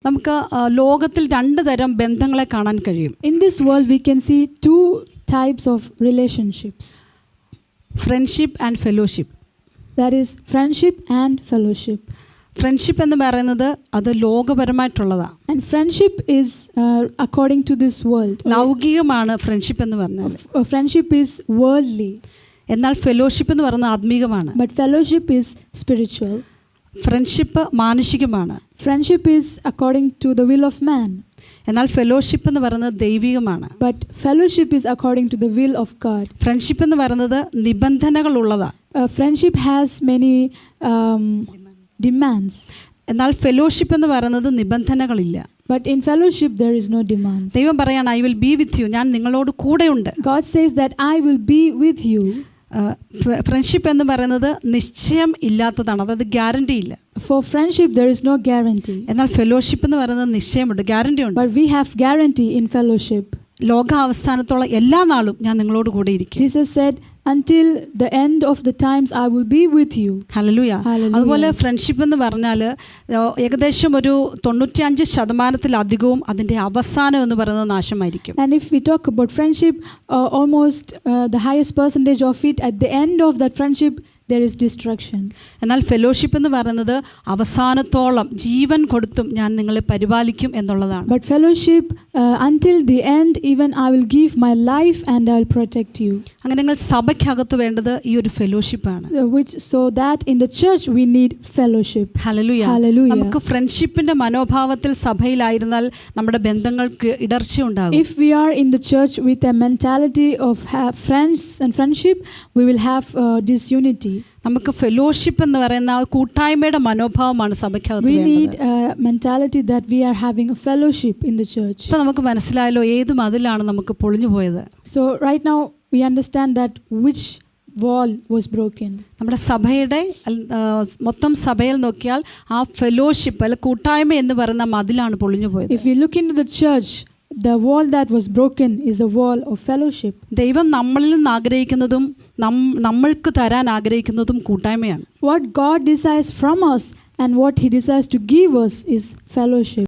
നമുക്ക് ലോകത്തിൽ രണ്ട് തരം ബന്ധങ്ങളെ കാണാൻ കഴിയും. In this world we can see two types of relationships. Friendship and fellowship. That is friendship and fellowship. Friendship എന്ന് പറയുന്നത് അത് ലോകപരമായിട്ടുള്ളതാണ്. And friendship is according to this world. ലൗകികമാണ് ഫ്രണ്ട്ഷിപ്പ് എന്ന് പറഞ്ഞാൽ. Friendship is worldly. എന്നാൽ ഫെലോഷിപ്പ് എന്ന് പറയുന്നത് ആത്മീകമാണ്. But fellowship is spiritual. Friendship മാനുഷികമാണ്. Friendship is according to the will of man. എന്നാൽ ഫെലോഷിപ്പ് എന്ന് പറയുന്നത് ദൈവികമാണ്. But fellowship is according to the will of God. Friendship എന്ന് പറയുന്നത് നിബന്ധനകളുള്ളതാണ്. Friendship has many demands. എന്നാൽ ഫെലോഷിപ്പ് എന്ന് പറയുന്നത് നിബന്ധനകളില്ല. But in fellowship there is no demands. ദൈവം പറയാണ്, I will be with you, ഞാൻ നിങ്ങളോട് കൂടെയുണ്ട്. God says that I will be with you. Friendship എന്ന് പറയുന്നത് നിശ്ചയം ഇല്ലാത്തതാണ്, അതായത് ഗ്യാരണ്ടി ഇല്ല. For friendship there is no guarantee. എന്നാൽ ഫെലോഷിപ്പ് എന്ന് പറയുന്നത് നിശ്ചയമുണ്ട്, ഗ്യാരണ്ടി ഉണ്ട്. But we have guarantee in fellowship. ലോകാവസാനത്തോളം എല്ലാ നാളും ഞാൻ നിങ്ങളോട് കൂടെ ഇരിക്കും. Jesus said, until the end of the times I will be with you. Hallelujah. അതുപോലെ ഫ്രണ്ട്ഷിപ്പ് എന്ന് പറഞ്ഞാൽ ഏകദേശം ഒരു 95% അതിൻ്റെ അവസാനം എന്ന് പറയുന്നത് നാശമായിരിക്കും. And if we talk about friendship, almost the highest percentage of it, at the end of that friendship there is destruction. എന്നാൽ ഫെലോഷിപ്പ് എന്ന് പറയുന്നത് അവസാനത്തോളം ജീവൻ കൊടുത്തും ഞാൻ നിങ്ങളെ പരിപാലിക്കും എന്നുള്ളതാണ്. But fellowship, until the end, even I will give my life and I will protect you. അങ്ങനെ നിങ്ങൾ സഭയ്ക്കകത്ത് വേണ്ടത് ഈ ഒരു ഫെലോഷിപ്പാണ്. So that in the church we need fellowship. Hallelujah. Hallelujah. നമുക്ക് ഫ്രണ്ട്ഷിപ്പിന്റെ മനോഭാവത്തിൽ സഭയിലായിരുന്നാൽ നമ്മുടെ ബന്ധങ്ങൾക്ക് ഇടർച്ചയുണ്ടാകും. If we are in the church with a mentality of friends and friendship, we will have disunity. നമുക്ക് ഫെലോഷിപ്പ് എന്ന് പറയുന്ന കൂട്ടായ്മയുടെ മനോഭാവമാണ് സഭയ്ക്കകത്ത് We വേണ്ടത്. need a mentality that we are having a fellowship in the church. ഇപ്പൊ നമുക്ക് മനസ്സിലായല്ലോ ഏത് മതിലാണ് നമുക്ക് പൊളിഞ്ഞു പോയത്. So right now we understand that which wall was broken. നമ്മുടെ സഭയുടെ മൊത്തം സഭയിൽ നോക്കിയാൽ ആ ഫെലോഷിപ്പ് അല്ല കൂട്ടായ്മ എന്ന് പറയുന്ന മതിലാണ് പൊളിഞ്ഞു പോയത്. If we look into the church, the wall that was broken is the wall of fellowship. ദൈവം നമ്മളിൽ നിന്ന് ആഗ്രഹിക്കുന്നതും നമ്മൾക്ക് തരാൻ ആഗ്രഹിക്കുന്നതും കൂട്ടായ്മയാണ്. What God desires from us and what He desires to give us is fellowship.